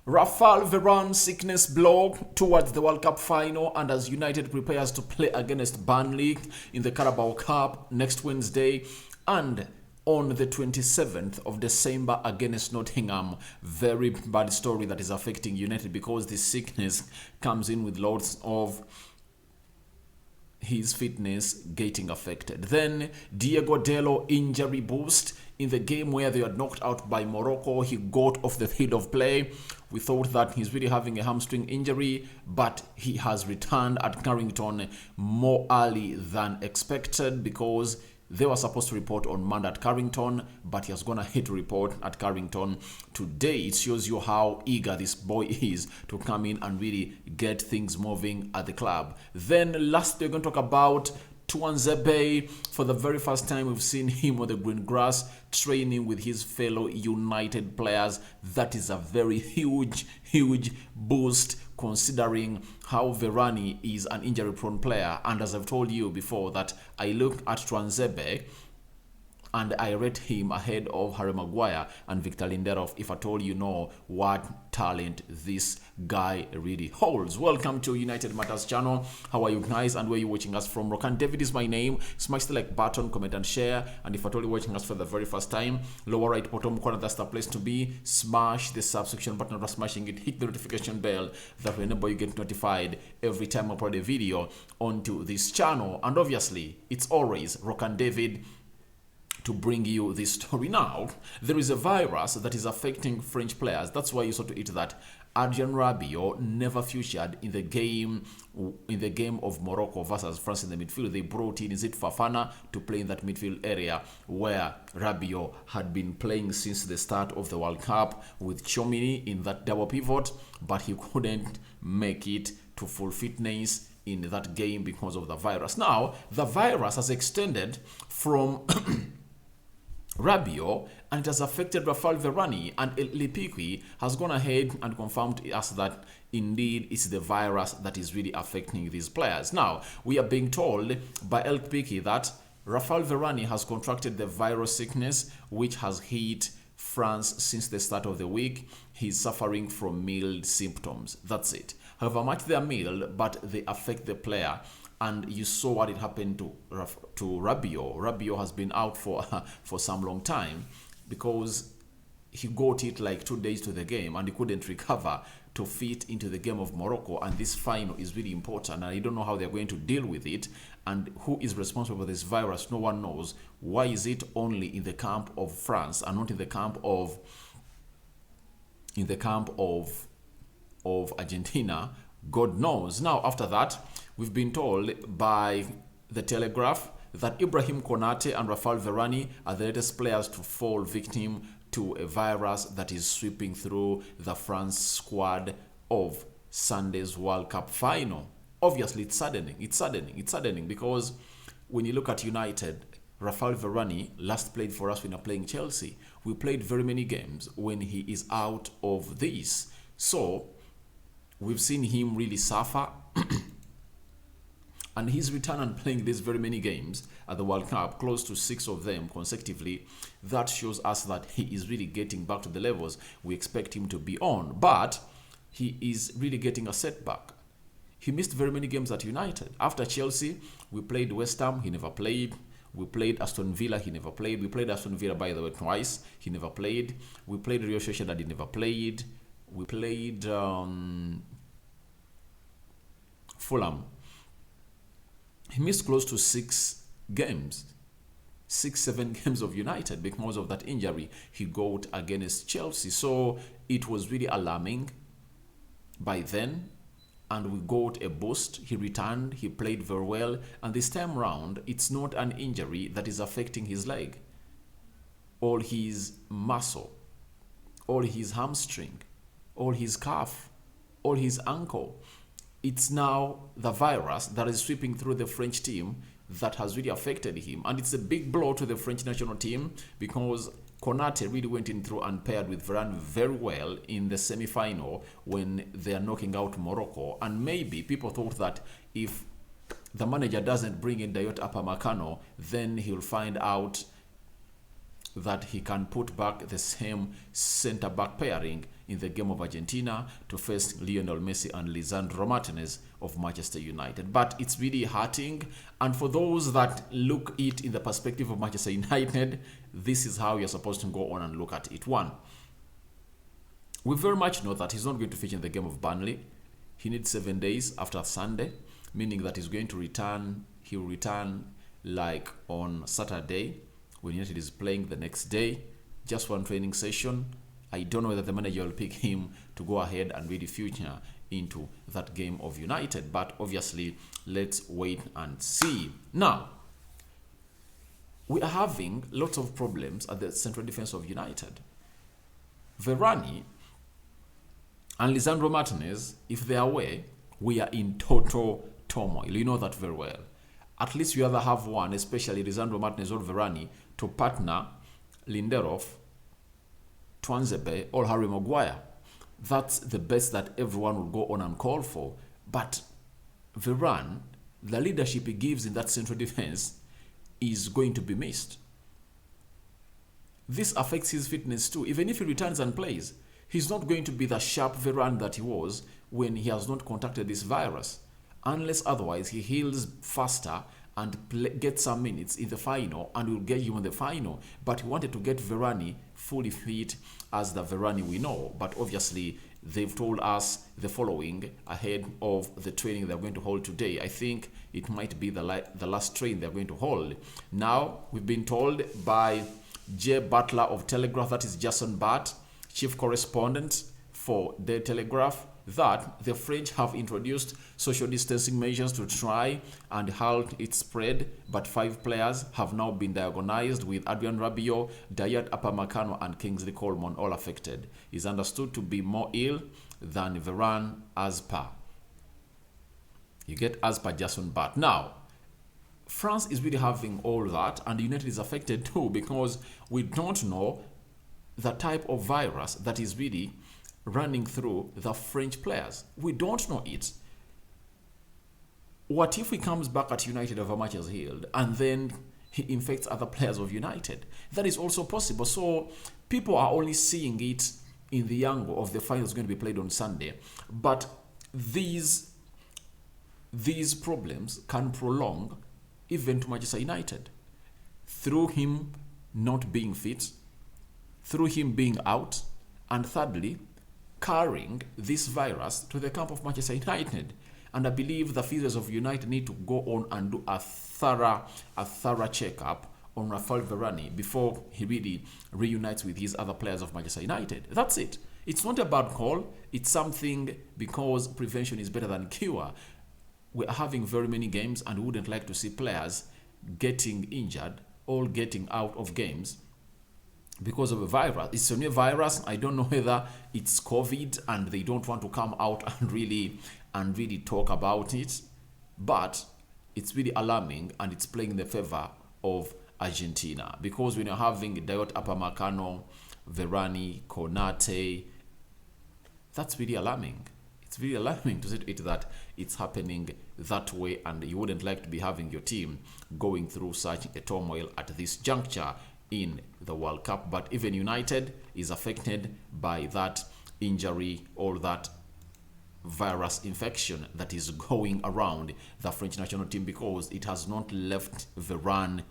Rafael Varane sickness blow towards the World Cup final, and as United prepares to play against Burnley in the Carabao Cup next Wednesday and on the 27th of December against Nottingham. Very bad story that is affecting United because this sickness comes in with lots of his fitness getting affected. Then Diogo Dalot injury boost in the game where they were knocked out by Morocco. He got off the field of play. We thought that he's really having a hamstring injury, but he has returned at Carrington more early than expected because they were supposed to report on Monday at Carrington, but he has gone ahead to report at Carrington today. It shows you how eager this boy is to come in and really get things moving at the club. Then last, we're going to talk about Tuanzebe. For the very first time, we've seen him on the green grass training with his fellow United players. That is a very huge boost considering how Varane is an injury-prone player. And as I've told you before, that I look at Tuanzebe and I rate him ahead of Harry Maguire and Victor Lindelof, if at all you know what talent this guy really holds. Welcome to United Matters channel. How are you guys and where are you watching us from? Rokan David is my name. Smash the like button, comment and share. And if at all you're watching us for the very first time, lower right bottom corner, that's the place to be. Smash the subscription button after smashing it. Hit the notification bell that whenever you get notified every time I upload a video onto this channel. And obviously, it's always Rokan David to bring you this story. Now, there is a virus that is affecting French players. That's why you saw to it that Adrien Rabiot never featured in the game of Morocco versus France in the midfield. They brought in Fofana to play in that midfield area where Rabiot had been playing since the start of the World Cup with Tchouaméni in that double pivot, but he couldn't make it to full fitness in that game because of the virus. Now, the virus has extended from Rabiot, and it has affected Rafael Varane, and El Piqui has gone ahead and confirmed to us that indeed it's the virus that is really affecting these players. Now, we are being told by El Piqui that Rafael Varane has contracted the virus sickness which has hit France since the start of the week. He's suffering from mild symptoms. That's it. However much they are mild, but they affect the player. And you saw what it happened to Rabiot. Rabiot has been out for some long time because he got it like 2 days to the game and he couldn't recover to fit into the game of Morocco. And this final is really important. And I don't know how they're going to deal with it. And who is responsible for this virus? No one knows. Why is it only in the camp of France and not in the camp of Argentina? God knows. Now, after that, we've been told by the Telegraph that Ibrahim Konate and Rafael Varane are the latest players to fall victim to a virus that is sweeping through the France squad of Sunday's World Cup final. Obviously, it's saddening because when you look at United, Rafael Varane last played for us when we were playing Chelsea. We played very many games when he is out of this. So, we've seen him really suffer. And his return and playing these very many games at the World Cup, close to 6 of them consecutively, that shows us that he is really getting back to the levels we expect him to be on. But he is really getting a setback. He missed very many games at United. After Chelsea, we played West Ham, he never played. We played Aston Villa, he never played. We played Aston Villa, by the way, twice. He never played. We played Real Sociedad, he never played. We played Fulham. He missed close to 6 games, 7 games of United because of that injury he got against Chelsea. So it was really alarming by then, and we got a boost. He returned, he played very well, and this time round, it's not an injury that is affecting his leg, all his muscle, all his hamstring, all his calf, all his ankle. It's now the virus that is sweeping through the French team that has really affected him. And it's a big blow to the French national team because Konate really went in through and paired with Varane very well in the semi-final when they are knocking out Morocco. And maybe people thought that if the manager doesn't bring in Dayot Upamecano, then he'll find out that he can put back the same centre-back pairing in the game of Argentina to face Lionel Messi and Lisandro Martinez of Manchester United. But it's really hurting. And for those that look it in the perspective of Manchester United, this is how you're supposed to go on and look at it. One, we very much know that he's not going to feature in the game of Burnley. He needs 7 days after Sunday, meaning that he's going to return. He'll return like on Saturday when United is playing the next day. Just one training session. I don't know whether the manager will pick him to go ahead and really feature into that game of United. But obviously, let's wait and see. Now, we are having lots of problems at the central defense of United. Varane and Lisandro Martinez, if they are away, we are in total turmoil. You know that very well. At least you either have one, especially Lisandro Martinez or Varane, to partner Lindelof, Tuanzebe, or Harry Maguire. That's the best that everyone will go on and call for. But Varane, the leadership he gives in that central defense is going to be missed. This affects his fitness too. Even if he returns and plays, he's not going to be the sharp Varane that he was when he has not contracted this virus. Unless otherwise he heals faster and gets some minutes in the final and will get you in the final. But he wanted to get Varane fully fit as the Varane we know. But obviously, they've told us the following ahead of the training they're going to hold today. I think it might be the last train they're going to hold. Now, we've been told by Jay Butler of Telegraph, that is Jason Bart, chief correspondent for the Telegraph, that the French have introduced social distancing measures to try and halt its spread, but 5 players have now been diagnosed with Adrien Rabiot, Dayot Upamecano and Kingsley Coman all affected. Is understood to be more ill than Varane as per. You get as per Jason Bart. Now, France is really having all that, and the United is affected too, because we don't know the type of virus that is really running through the French players. We don't know it. What if he comes back at United over much as healed and then he infects other players of United? That is also possible. So people are only seeing it in the angle of the finals going to be played on Sunday. But these problems can prolong even to Manchester United through him not being fit, through him being out, and thirdly, carrying this virus to the camp of Manchester United. And I believe the physios of United need to go on and do a thorough checkup on Rafael Varane before he really reunites with his other players of Manchester United. That's it. It's not a bad call. It's something because prevention is better than cure. We're having very many games and we wouldn't like to see players getting injured or getting out of games because of a virus. It's a new virus. I don't know whether it's COVID and they don't want to come out and really talk about it, but it's really alarming and it's playing in the favor of Argentina, because when you're having Dayot Upamecano, Varane, Konate, that's really alarming. It's really alarming to see it that it's happening that way, and you wouldn't like to be having your team going through such a turmoil at this juncture in the World Cup. But even United is affected by that injury or that virus infection that is going around the French national team, because it has not left Varane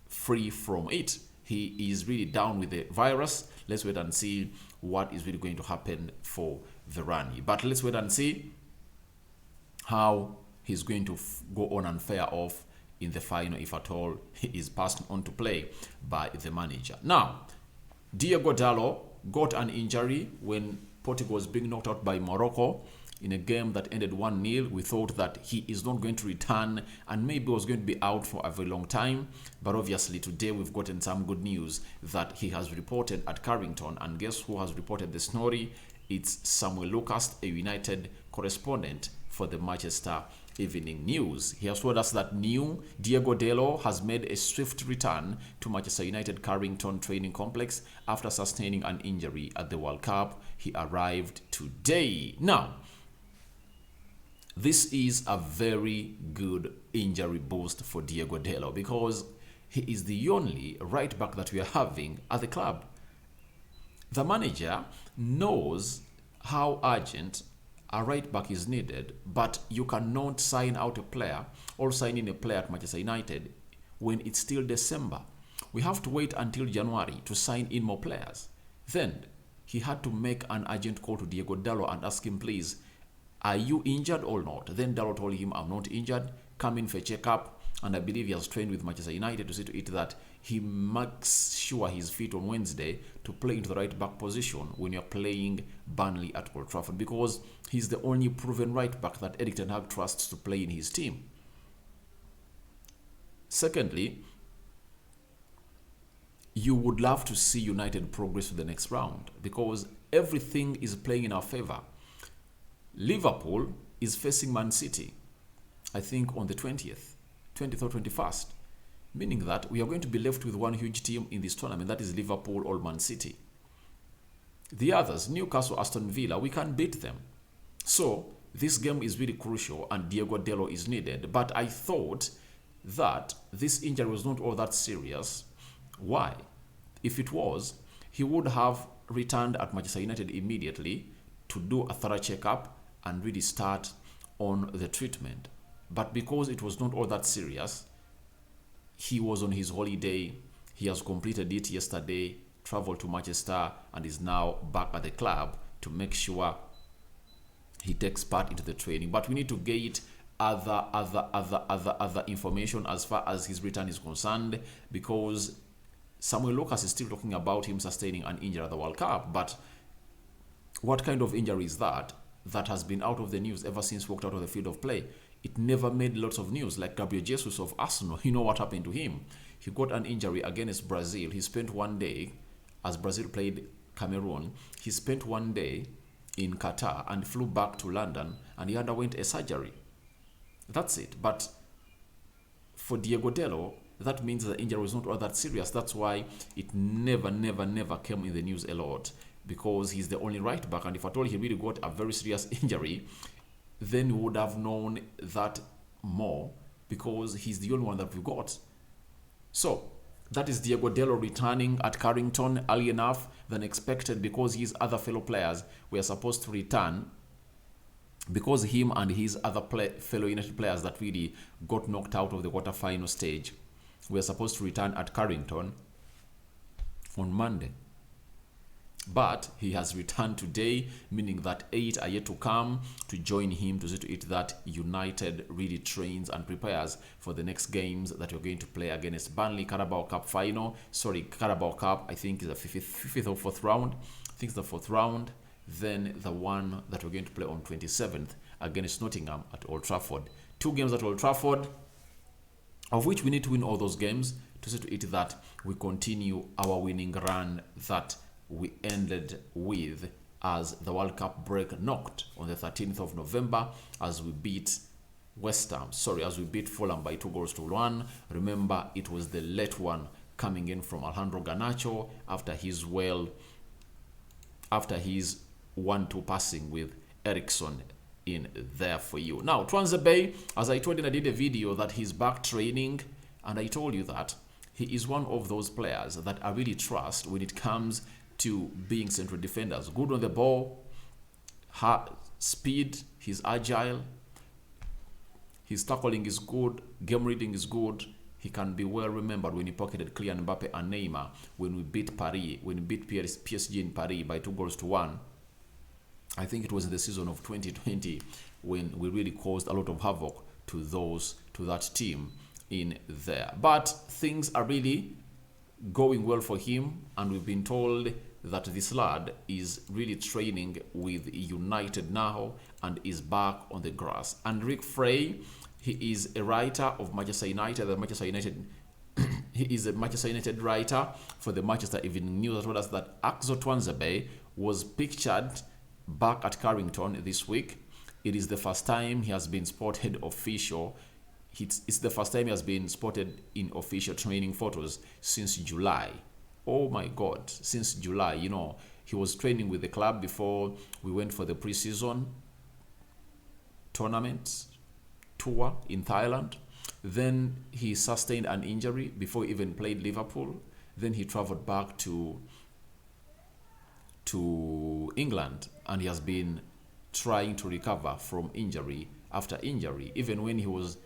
free from it. He is really down with the virus. Let's wait and see what is really going to happen for Varane. But let's wait and see how he's going to go on and fare off in the final, if at all he is passed on to play by the manager. Now, Diogo Dalot got an injury when Portugal was being knocked out by Morocco in a game that ended 1-0. We thought that he is not going to return and maybe was going to be out for a very long time. But obviously today we've gotten some good news that he has reported at Carrington. And guess who has reported the story? It's Samuel Lucas, a United correspondent for the Manchester Evening News. He has told us that new Diogo Dalot has made a swift return to Manchester United Carrington Training Complex after sustaining an injury at the World Cup. He arrived today. Now, this is a very good injury boost for Diogo Dalot, because he is the only right back that we are having at the club. The manager knows how urgent a right back is needed, but you cannot sign out a player or sign in a player at Manchester United when it's still December. We have to wait until January to sign in more players. Then he had to make an urgent call to Diogo Dalot and ask him, please, are you injured or not? Then Dalot told him, I'm not injured, come in for a checkup. And I believe he has trained with Manchester United to see to it that he makes sure he's fit on Wednesday to play into the right back position when you're playing Burnley at Old Trafford, because he's the only proven right back that Erik ten Hag trusts to play in his team. Secondly, you would love to see United progress to the next round because everything is playing in our favour. Liverpool is facing Man City, I think on the 20th or 21st, meaning that we are going to be left with one huge team in this tournament, that is Liverpool or Man City. The others, Newcastle, Aston Villa, we can beat them. So this game is really crucial and Diogo Dalot is needed. But I thought that this injury was not all that serious. Why? If it was, he would have returned at Manchester United immediately to do a thorough checkup and really start on the treatment. But because it was not all that serious, he was on his holiday. He has completed it yesterday, traveled to Manchester, and is now back at the club to make sure he takes part into the training. But we need to get other information as far as his return is concerned, because Samuel Lucas is still talking about him sustaining an injury at the World Cup. But what kind of injury is that has been out of the news ever since he walked out of the field of play? It never made lots of news, like Gabriel Jesus of Arsenal. You know what happened to him? He got an injury against Brazil. He spent one day, as Brazil played Cameroon, he spent one day in Qatar and flew back to London and he underwent a surgery. That's it. But for Diogo Dalot, that means the injury was not all that serious. That's why it never came in the news a lot, because he's the only right back. And if at all he really got a very serious injury, then we would have known that more, because he's the only one that we've got. So that is Diogo Dalot returning at Carrington early enough than expected, because his other fellow players were supposed to return, because him and his other fellow United players that really got knocked out of the quarter-final stage were supposed to return at Carrington on Monday. But he has returned today, meaning that 8 are yet to come to join him to see to it that United really trains and prepares for the next games that you're going to play against Burnley. Carabao Cup final. Carabao Cup, I think, is the fifth or fourth round. I think it's the fourth round. Then the one that we're going to play on 27th against Nottingham at Old Trafford. 2 games at Old Trafford, of which we need to win all those games to see to it that we continue our winning run that we ended with as the World Cup break knocked on the 13th of November as we beat as we beat Fulham by 2-1. Remember, it was the late one coming in from Alejandro Garnacho after his 1-2 passing with Eriksson in there for you. Now, Tuanzebe, as I told you, I did a video that he's back training, and I told you that he is one of those players that I really trust when it comes to being central defenders. Good on the ball, speed, he's agile, his tackling is good, game reading is good. He can be well remembered when he pocketed Kylian Mbappe and Neymar when we beat PSG in Paris by 2-1. I think it was in the season of 2020 when we really caused a lot of havoc to that team in there. But things are really going well for him, and we've been told that this lad is really training with United now and is back on the grass. And Rick Frey, he is a writer of Manchester United. He is a Manchester United writer for the Manchester Evening News that told us that Axel Tuanzebe was pictured back at Carrington this week. It is the first time he has been spotted official. It's the first time he has been spotted in official training photos since July. Oh my God, since July. You know, he was training with the club before we went for the pre-season tournament tour in Thailand. Then he sustained an injury before he even played Liverpool. Then he traveled back to to England, and he has been trying to recover from injury after injury. Even when he was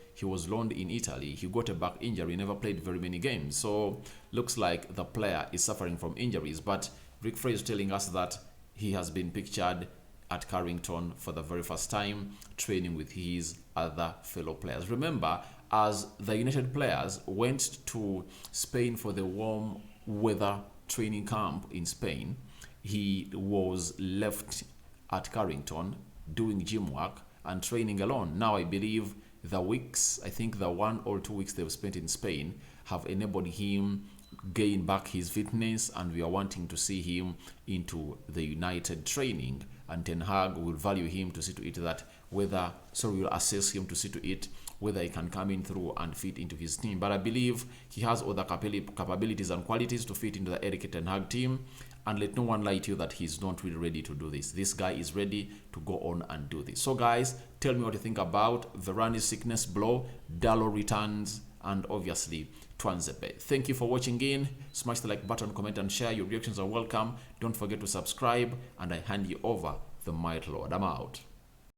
loaned in Italy, he got a back injury, never played very many games. So looks like the player is suffering from injuries. But Rick Frey is telling us that he has been pictured at Carrington for the very first time, training with his other fellow players. Remember, as the United players went to Spain for the warm weather training camp in Spain, he was left at Carrington doing gym work and training alone. Now I believe the weeks, I think the 1 or 2 weeks they've spent in Spain have enabled him gain back his fitness, and we are wanting to see him into the United training, and Ten Hag will value him to see to it that whether, so we will assess him to see to it whether he can come in through and fit into his team. But I believe he has all the capabilities and qualities to fit into the Eric Ten Hag team, and let no one lie to you that he's not really ready to do this. This guy is ready to go on and do this. So guys, tell me what you think about Varane's sickness blow, Dalot returns, and obviously Tuanzebe. Thank you for watching in. Smash the like button, comment and share. Your reactions are welcome. Don't forget to subscribe, and I hand you over the mighty Lord. I'm out.